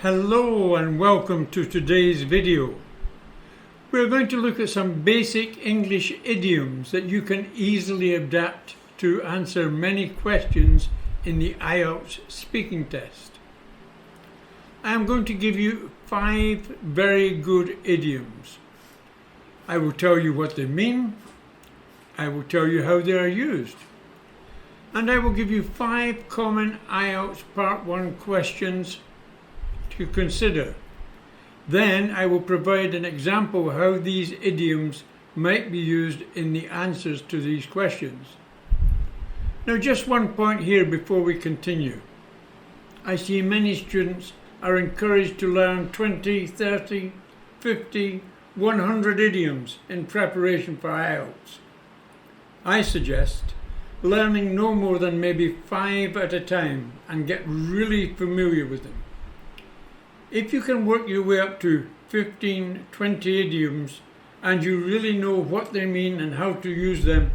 Hello and welcome to today's video. We're going to look at some basic English idioms that you can easily adapt to answer many questions in the IELTS speaking test. I'm going to give you 5 very good idioms. I will tell you what they mean, I will tell you how they are used, and I will give you 5 common IELTS Part 1 questions to consider. Then I will provide an example of how these idioms might be used in the answers to these questions. Now, just one point here before we continue. I see many students are encouraged to learn 20, 30, 50, 100 idioms in preparation for IELTS. I suggest learning no more than maybe 5 at a time and get really familiar with them. If you can work your way up to 15, 20 idioms and you really know what they mean and how to use them,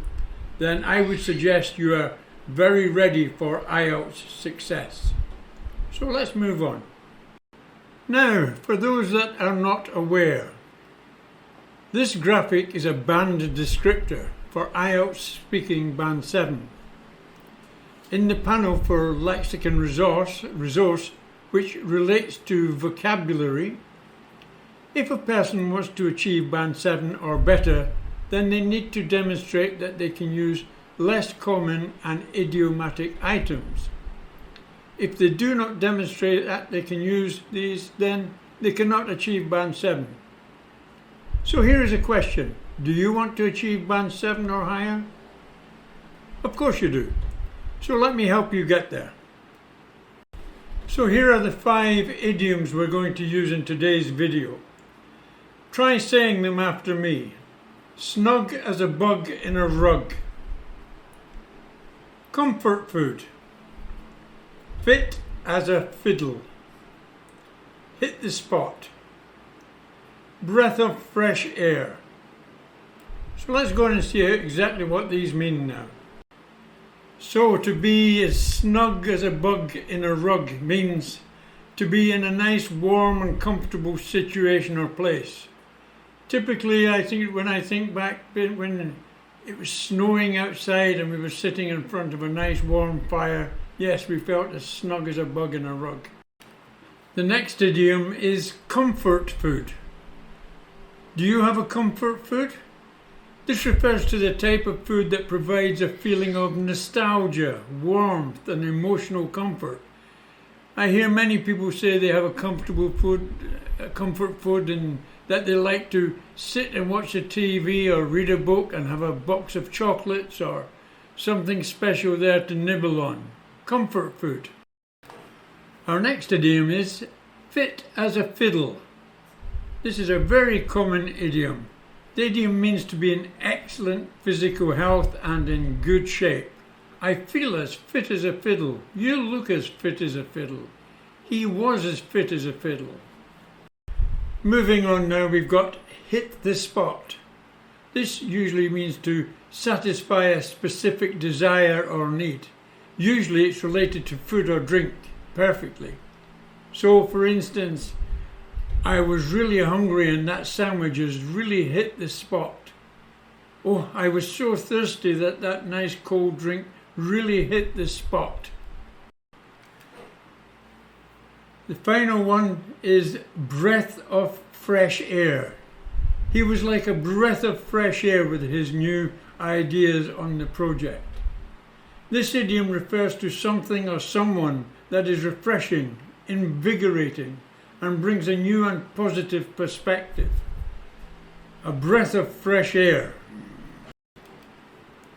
then I would suggest you are very ready for IELTS success. So let's move on. Now, for those that are not aware, this graphic is a band descriptor for IELTS Speaking Band 7. In the panel for Lexicon resource which relates to vocabulary, if a person wants to achieve Band 7 or better, then they need to demonstrate that they can use less common and idiomatic items. If they do not demonstrate that they can use these, then they cannot achieve Band 7. So here is a question. Do you want to achieve Band 7 or higher? Of course you do. So let me help you get there. So here are the 5 idioms we're going to use in today's video. Try saying them after me. Snug as a bug in a rug. Comfort food. Fit as a fiddle. Hit the spot. Breath of fresh air. So let's go and see exactly what these mean now. So to be as snug as a bug in a rug means to be in a nice, warm and comfortable situation or place. Typically, when I think back when it was snowing outside and we were sitting in front of a nice warm fire, yes, we felt as snug as a bug in a rug. The next idiom is comfort food. Do you have a comfort food? This refers to the type of food that provides a feeling of nostalgia, warmth and emotional comfort. I hear many people say they have a comfort food and that they like to sit and watch a TV or read a book and have a box of chocolates or something special there to nibble on. Comfort food. Our next idiom is fit as a fiddle. This is a very common idiom. The idiom means to be in excellent physical health and in good shape. I feel as fit as a fiddle. You look as fit as a fiddle. He was as fit as a fiddle. Moving on now, we've got hit the spot. This usually means to satisfy a specific desire or need. Usually it's related to food or drink perfectly. So for instance, I was really hungry and that sandwich has really hit the spot. Oh, I was so thirsty that nice cold drink really hit the spot. The final one is breath of fresh air. He was like a breath of fresh air with his new ideas on the project. This idiom refers to something or someone that is refreshing, invigorating, and brings a new and positive perspective. A breath of fresh air.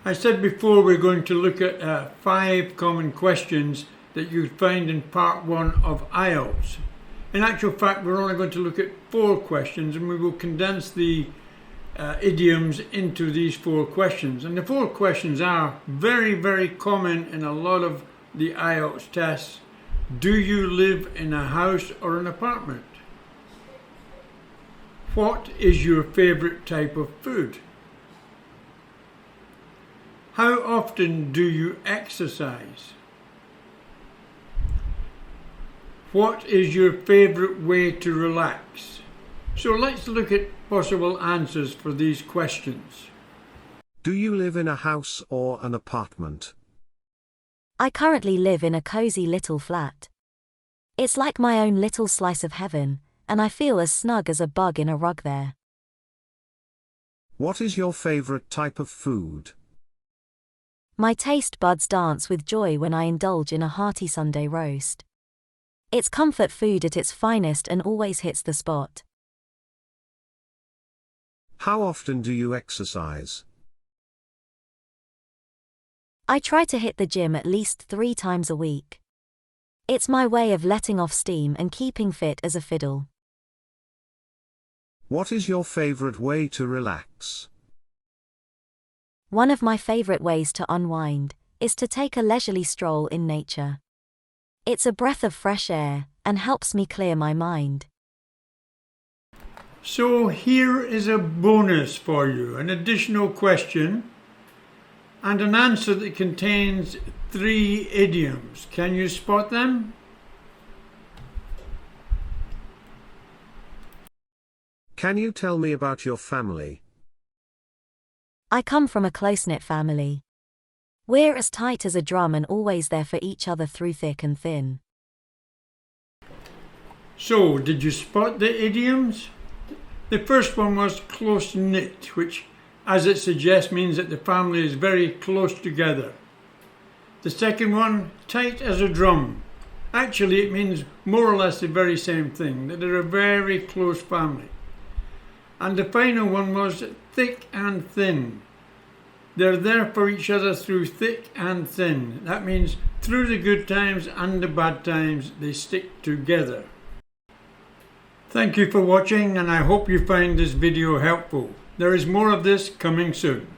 I said before we're going to look at 5 common questions that you'd find in part 1 of IELTS. In actual fact, we're only going to look at 4 questions and we will condense the idioms into these 4 questions. And the 4 questions are very, very common in a lot of the IELTS tests. Do you live in a house or an apartment? What is your favorite type of food? How often do you exercise? What is your favourite way to relax? So let's look at possible answers for these questions. Do you live in a house or an apartment? I currently live in a cozy little flat. It's like my own little slice of heaven, and I feel as snug as a bug in a rug there. What is your favorite type of food? My taste buds dance with joy when I indulge in a hearty Sunday roast. It's comfort food at its finest and always hits the spot. How often do you exercise? I try to hit the gym at least 3 times a week. It's my way of letting off steam and keeping fit as a fiddle. What is your favorite way to relax? One of my favorite ways to unwind is to take a leisurely stroll in nature. It's a breath of fresh air and helps me clear my mind. So here is a bonus for you, an additional question and an answer that contains 3 idioms. Can you spot them? Can you tell me about your family? I come from a close-knit family. We're as tight as a drum and always there for each other through thick and thin. So, did you spot the idioms? The first one was close-knit, which, as it suggests, means that the family is very close together. The second one, tight as a drum. Actually, it means more or less the very same thing, that they're a very close family. And the final one was thick and thin. They're there for each other through thick and thin. That means through the good times and the bad times, they stick together. Thank you for watching, and I hope you find this video helpful. There is more of this coming soon.